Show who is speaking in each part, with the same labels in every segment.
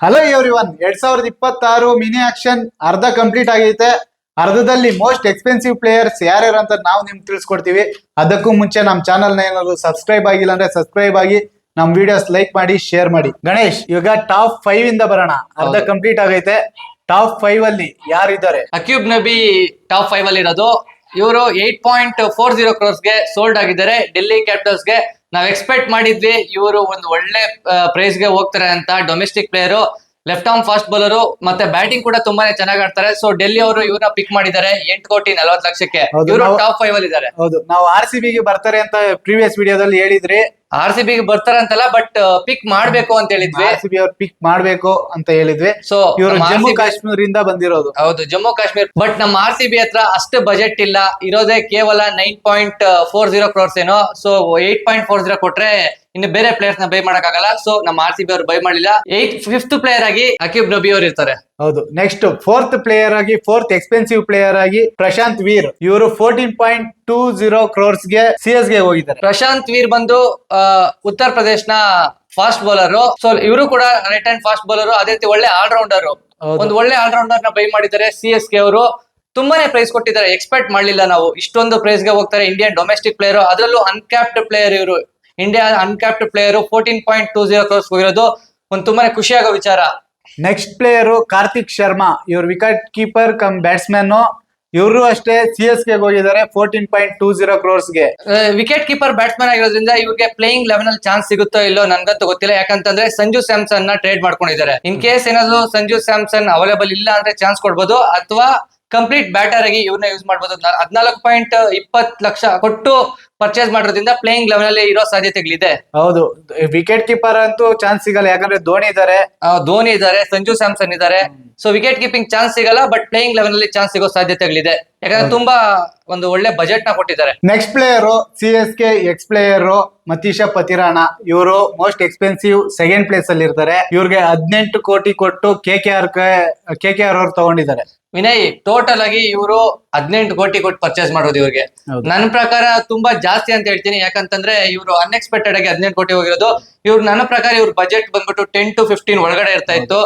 Speaker 1: Hello everyone 2026 mini action ಅರ್ಧ complete ಆಗೈತೆ. ಅರ್ಧದಲ್ಲಿ most expensive players ಯಾರ್ಯಾರು ಅಂತ ನಾವು ನಿಮ್ಗೆ ತಿಳಿಸ್ಕೊಡ್ತೀವಿ. ಅದಕ್ಕೂ ಮುಂಚೆ ನಮ್ಮ ಚಾನಲ್ ನ ಏನಾದ್ರು ಸಬ್ಸ್ಕ್ರೈಬ್ ಆಗಿಲ್ಲ ಅಂದ್ರೆ ಸಬ್ಸ್ಕ್ರೈಬ್ ಆಗಿ ನಮ್ ವಿಡಿಯೋಸ್ ಲೈಕ್ ಮಾಡಿ ಶೇರ್ ಮಾಡಿ. ಗಣೇಶ್, ಇವಾಗ ಟಾಪ್ 5 ಇಂದ ಬರೋಣ. ಅರ್ಧ ಕಂಪ್ಲೀಟ್ ಆಗೈತೆ. ಟಾಪ್ 5 ಅಲ್ಲಿ ಯಾರಿದ್ದಾರೆ?
Speaker 2: ಅಕ್ಯೂಬ್ ನಬಿ ಟಾಪ್ 5 ಅಲ್ಲಿ ಇರೋದು. ಇವರು 8.40 ಕ್ರೋರ್ಸ್ಗೆ ಸೋಲ್ಡ್ ಆಗಿದ್ದಾರೆ ಡೆಲ್ಲಿ ಕ್ಯಾಪಿಟಲ್ಸ್ಗೆ. ನಾವ್ ಎಕ್ಸ್ಪೆಕ್ಟ್ ಮಾಡಿದ್ವಿ ಇವರು ಒಂದು ಒಳ್ಳೆ ಪ್ರೈಸ್ಗೆ ಹೋಗ್ತಾರೆ ಅಂತ. Domestic player, left arm fast bowler, ಮತ್ತೆ ಬ್ಯಾಟಿಂಗ್ ಕೂಡ ತುಂಬಾನೇ ಚೆನ್ನಾಗಿ ಆಡ್ತಾರೆ. ಸೊ ಡೆಲ್ಲಿ ಅವರು ಇವ್ರನ್ನ ಪಿಕ್ ಮಾಡಿದ್ದಾರೆ 8,40,00,000ಕ್ಕೆ. ಇವರು ಟಾಪ್ 5 ಅಲ್ಲಿ ಇದ್ದಾರೆ.
Speaker 1: ಹೌದು, ನಾವು RCB ಗೆ ಬರ್ತಾರೆ ಅಂತ ಪ್ರೀವಿಯಸ್ ವಿಡಿಯೋದಲ್ಲಿ ಹೇಳಿದ್ರಿ.
Speaker 2: RCB ಗೆ ಬರ್ತಾರೆ ಅಂತಲ್ಲ, ಬಟ್ ಪಿಕ್ ಮಾಡ್ಬೇಕು ಅಂತ ಹೇಳಿದ್ವಿ.
Speaker 1: RCB ಅವ್ರು ಪಿಕ್ ಮಾಡ್ಬೇಕು ಅಂತ ಹೇಳಿದ್ವಿ.
Speaker 2: ಸೊ
Speaker 1: ಇವರು ಜಮ್ಮು ಕಾಶ್ಮೀರದಿಂದ ಬಂದಿರೋದು.
Speaker 2: ಹೌದು, ಜಮ್ಮು ಕಾಶ್ಮೀರ್. ಬಟ್ ನಮ್ಮ RCB ಹತ್ರ ಅಷ್ಟು ಬಜೆಟ್ ಇಲ್ಲ. ಇರೋದೇ ಕೇವಲ 9.40 ಕ್ರೋರ್ಸ್ ಏನೋ. ಸೊ 8.40 ಕೊಟ್ರೆ ಇನ್ನು ಬೇರೆ ಪ್ಲೇಯರ್ಸ್ ನ ಬೈ ಮಾಡಕ್ಕಾಗಲ್ಲ. ಸೊ ನಮ್ಮ RCB ಅವರು ಬೈ ಮಾಡಲಿಲ್ಲ. 5th ಪ್ಲೇಯರ್ ಆಗಿ ಅಕ್ಯೂಬ್ ನಬಿ ಅವರು ಇರ್ತಾರೆ.
Speaker 1: ಹೌದು. ನೆಕ್ಸ್ಟ್ 4th ಪ್ಲೇಯರ್ ಆಗಿ, 4th ಎಕ್ಸ್ಪೆನ್ಸಿವ್ ಪ್ಲೇಯರ್ ಆಗಿ ಪ್ರಶಾಂತ್ ವೀರ್. ಇವರು 14.20 ಕ್ರೋರ್ಸ್ ಗೆ CS ಗೆ ಹೋಗಿದ್ದಾರೆ.
Speaker 2: ಪ್ರಶಾಂತ್ ವೀರ್ ಬಂದು ಉತ್ತರ ಪ್ರದೇಶನ ಫಾಸ್ಟ್ ಬೌಲರ್. ಸೊ ಇವರು ಕೂಡ ರೈಟ್ ಹ್ಯಾಂಡ್ ಫಾಸ್ಟ್ ಬೌಲರ್. ಅದೇ ರೀತಿ ಒಳ್ಳೆ ಆಲ್ರೌಂಡರ್. ಒಂದು ಒಳ್ಳೆ ಆಲ್ರೌಂಡರ್ ನ ಬೈ ಮಾಡಿದ್ದಾರೆ CSK ಅವರು. ತುಂಬಾನೇ ಪ್ರೈಸ್ ಕೊಟ್ಟಿದ್ದಾರೆ. ಎಕ್ಸ್ಪೆಕ್ಟ್ ಮಾಡ್ಲಿಲ್ಲ ನಾವು ಇಷ್ಟೊಂದು ಪ್ರೈಸ್ ಗೆ ಹೋಗ್ತಾರೆ. ಇಂಡಿಯನ್ ಡೊಮೆಸ್ಟಿಕ್ ಪ್ಲೇಯರ್, ಅದರಲ್ಲೂ ಅನ್ಕ್ಯಾಪ್ಡ್ ಪ್ಲೇಯರ್. ಇವರು ಇಂಡಿಯಾ ಅನ್ಕ್ಯಾಪ್ಡ್ ಪ್ಲೇಯರ್ 14.20 ಕ್ರೋರ್ಸ್ ಹೋಗಿರೋದು ಒಂದು ತುಂಬಾನೇ ಖುಷಿಯಾಗೋ ವಿಚಾರ.
Speaker 1: Next player Karthik Sharma. ಇವರು ವಿಕೆಟ್ ಕೀಪರ್ ಕಮ್ ಬ್ಯಾಟ್ಸ್ಮನ್. ಇವರು ಅಷ್ಟೇ CSK ಗೆ ಹೋಗಿದ್ದಾರೆ 14.20 ಕ್ರೋರ್ಸ್ ಗೆ.
Speaker 2: ವಿಕೆಟ್ ಕೀಪರ್ ಬ್ಯಾಟ್ಸ್ಮನ್ ಆಗಿರೋದ್ರಿಂದ ಇವ್ರಿಗೆ ಪ್ಲೇಯಿಂಗ್ ಲೆವೆನ್ ಅಲ್ಲಿ ಚಾನ್ಸ್ ಸಿಗುತ್ತೋ ಇಲ್ಲೋ ನನ್ಗಂತೂ ಗೊತ್ತಿಲ್ಲ. ಯಾಕಂತಂದ್ರೆ ಸಂಜು ಸ್ಯಾಮ್ಸನ್ ನ ಟ್ರೇಡ್ ಮಾಡ್ಕೊಂಡಿದ್ದಾರೆ. ಇನ್ ಕೇಸ್ ಏನಾದ್ರು ಸಂಜು ಸ್ಯಾಮ್ಸನ್ ಅವೈಲೇಬಲ್ ಇಲ್ಲ ಅಂದ್ರೆ ಚಾನ್ಸ್ ಕೊಡ್ಬೋದು, ಅಥವಾ ಕಂಪ್ಲೀಟ್ ಬ್ಯಾಟರ್ ಆಗಿ ಇವ್ರನ್ನ ಯೂಸ್ ಮಾಡಬಹುದು. 14.20 ಕೊಟ್ಟು ಪರ್ಚೇಸ್ ಮಾಡೋದ್ರಿಂದ ಪ್ಲೇಯಿಂಗ್ ಲೆವೆಲ್ ಅಲ್ಲಿ ಇರೋ ಸಾಧ್ಯತೆಗಳಿದೆ.
Speaker 1: ಹೌದು, ವಿಕೆಟ್ ಕೀಪರ್ ಅಂತೂ ಚಾನ್ಸ್ ಸಿಗಲ್ಲ. ಯಾಕಂದ್ರೆ ಧೋನಿ ಇದ್ದಾರೆ,
Speaker 2: ಸಂಜು ಸ್ಯಾಮ್ಸನ್ ಇದ್ದಾರೆ. ಸೊ ವಿಕೆಟ್ ಕೀಪಿಂಗ್ ಚಾನ್ಸ್ ಸಿಗಲ್ಲ, ಬಟ್ ಪ್ಲೇಯಿಂಗ್ ಲೆವೆಲ್ ಅಲ್ಲಿ ಚಾನ್ಸ್ ಸಿಗೋ ಸಾಧ್ಯತೆಗಳಿದೆ. ಯಾಕಂದ್ರೆ ತುಂಬಾ ಒಂದು ಒಳ್ಳೆ ಬಜೆಟ್ ನ ಕೊಟ್ಟಿದ್ದಾರೆ.
Speaker 1: Next player CSK ex player Matheesha Pathirana. ಇವರು ಮೋಸ್ಟ್ ಎಕ್ಸ್ಪೆನ್ಸಿವ್ ಸೆಕೆಂಡ್ ಪ್ಲೇಸ್ ಅಲ್ಲಿ ಇರ್ತಾರೆ. ಇವ್ರಿಗೆ 18 ಕೋಟಿ ಕೊಟ್ಟು KKR ಅವ್ರು ತಗೊಂಡಿದ್ದಾರೆ.
Speaker 2: ವಿನಯ್, ಟೋಟಲ್ ಆಗಿ ಇವರು 18 ಕೋಟಿ ಕೊಟ್ಟು ಪರ್ಚೇಸ್ ಮಾಡೋದು ಇವ್ರಿಗೆ. ನನ್ನ ಪ್ರಕಾರ ತುಂಬಾ ಜಾಸ್ತಿ ಅಂತ ಹೇಳ್ತೀನಿ. ಯಾಕಂತಂದ್ರೆ ಇವರು ಅನ್ಎಕ್ಸ್ಪೆಕ್ಟೆಡ್ ಆಗಿ 18 ಕೋಟಿ ಹೋಗಿರೋದು. ಇವ್ರು ನನ್ನ ಪ್ರಕಾರ ಇವ್ರ ಬಜೆಟ್ ಬಂದ್ಬಿಟ್ಟು 10 to 15 ಒಳಗಡೆ ಇರ್ತಾ ಇತ್ತು.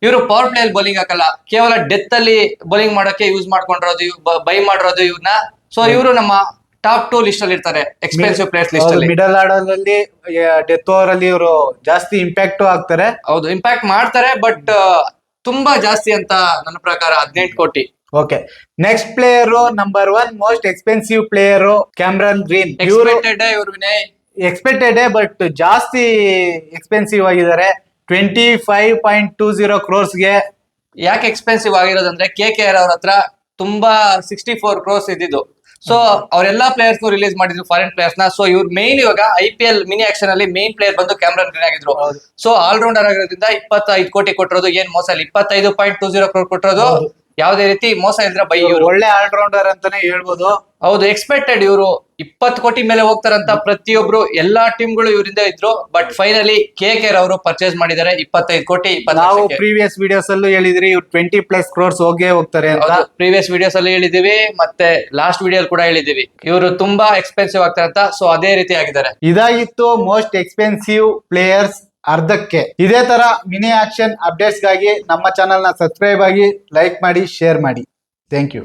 Speaker 2: ಇವರು ಪವರ್ ಪ್ಲೇ ಅಲ್ಲಿ ಬೌಲಿಂಗ್ ಹಾಕಲ್ಲ, ಕೇವಲ ಡೆತ್ ಅಲ್ಲಿ ಬೌಲಿಂಗ್ ಮಾಡಕ್ಕೆ ಯೂಸ್ ಮಾಡ್ಕೊಂಡಿರೋದು, ಬೈ ಮಾಡಿರೋದು ಇವ್ರನ್ನ. ಸೊ ಇವರು ನಮ್ಮ ಟಾಪ್ 2 ಲಿಸ್ಟ್ ಅಲ್ಲಿ ಇರ್ತಾರೆ ಎಕ್ಸ್ಪೆನ್ಸಿವ್ ಪ್ಲೇಯರ್ಸ್ ಲಿಸ್ಟ್ ಅಲ್ಲಿ.
Speaker 1: ಮಿಡಲ್ ಆರ್ಡರ್ ಅಲ್ಲಿ ಡೆತ್ ಓವರ್ ಅಲ್ಲಿ ಇವರು ಜಾಸ್ತಿ ಇಂಪ್ಯಾಕ್ಟ್ ಆಗ್ತಾರೆ.
Speaker 2: ಹೌದು, ಇಂಪ್ಯಾಕ್ಟ್ ಮಾಡ್ತಾರೆ, ಬಟ್ ತುಂಬಾ ಜಾಸ್ತಿ ಅಂತ ನನ್ನ ಪ್ರಕಾರ 18 ಕೋಟಿ.
Speaker 1: Okay, next player number 1 most expensive player Cameron green. Expected but ಜಾಸ್ತಿ ಎಕ್ಸ್ಪೆನ್ಸಿವ್ ಆಗಿದ್ದಾರೆ 25.20 ಕ್ರೋರ್ಸ್ ಗೆ.
Speaker 2: ಯಾಕೆ ಎಕ್ಸ್ಪೆನ್ಸಿವ್ ಆಗಿರೋದಂದ್ರೆ KKR ಅವ್ರ ಹತ್ರ ತುಂಬಾ 64 ಕ್ರೋರ್ಸ್ ಇದ್ದಿದ್ದು. ಸೊ ಅವರೆಲ್ಲಾ ಪ್ಲೇಯರ್ಸ್ ರಿಲೀಸ್ ಮಾಡಿದ್ರು, ಫಾರಿನ್ ಪ್ಲೇಯರ್ಸ್ ನ. ಸೊ ಇವ್ರ ಮೇನ್ ಇವಾಗ IPL ಮಿನಿ ಆಕ್ಷನ್ ಅಲ್ಲಿ ಮೇನ್ ಪ್ಲೇಯರ್ ಬಂದು ಕ್ಯಾಮ್ರನ್ ಗ್ರೀನ್ ಆಗಿದ್ರು. ಸೊ ಆಲ್ರೌಂಡರ್ ಆಗಿರೋದ್ರಿಂದ 25 ಕೋಟಿ ಕೊಟ್ಟಿರೋದು ಏನ್ ಮೋಸ ಇಲ್ಲ. 25.20 ಕ್ರೋರ್ ಕೊಟ್ಟಿರೋದು ಯಾವುದೇ ರೀತಿ ಮೋಸ ಇದ್ರೆ ಬೈ. ಇವರು
Speaker 1: ಒಳ್ಳೆ ಆಲ್ರೌಂಡರ್ ಅಂತಾನೆ ಹೇಳ್ಬೋದು.
Speaker 2: ಹೌದು, ಎಕ್ಸ್ಪೆಕ್ಟೆಡ್ ಇವರು 20 ಕೋಟಿ ಮೇಲೆ ಹೋಗ್ತಾರಂತ ಪ್ರತಿಯೊಬ್ರು ಎಲ್ಲಾ ಟೀಮ್ಗಳು ಇವರಿಂದ ಇದ್ರು. ಬಟ್ ಫೈನಲಿ KKR ಅವರು ಪರ್ಚೇಸ್ ಮಾಡಿದ್ದಾರೆ 25 ಕೋಟಿ.
Speaker 1: ನಾವು ಪ್ರೀವಿಯಸ್ ವಿಡಿಯೋಸ್ ಅಲ್ಲೂ ಹೇಳಿದ್ರಿ ಇವ್ರು 20+ ಕ್ರೋರ್ಸ್ ಹೋಗ್ತಾರೆ ಅಂತ.
Speaker 2: ಪ್ರೀವಿಯಸ್ ವಿಡಿಯೋಸ್ ಅಲ್ಲಿ ಹೇಳಿದೀವಿ, ಮತ್ತೆ ಲಾಸ್ಟ್ ವಿಡಿಯೋ ಕೂಡ ಹೇಳಿದೀವಿ ಇವರು ತುಂಬಾ ಎಕ್ಸ್ಪೆನ್ಸಿವ್ ಆಗ್ತಾರೆ ಅಂತ. ಸೊ ಅದೇ ರೀತಿ ಆಗಿದ್ದಾರೆ.
Speaker 1: ಇದಾಗಿತ್ತು ಮೋಸ್ಟ್ ಎಕ್ಸ್ಪೆನ್ಸಿವ್ ಪ್ಲೇಯರ್ಸ್ ಅರ್ಧಕ್ಕೆ. ಇದೇ ತರ ಮಿನಿ ಆಕ್ಷನ್ ಅಪ್ಡೇಟ್ಸ್ ಗಾಗಿ ನಮ್ಮ ಚಾನಲ್ ನ ಸಬ್ಸ್ಕ್ರೈಬ್ ಆಗಿ, ಲೈಕ್ ಮಾಡಿ, ಶೇರ್ ಮಾಡಿ. Thank you.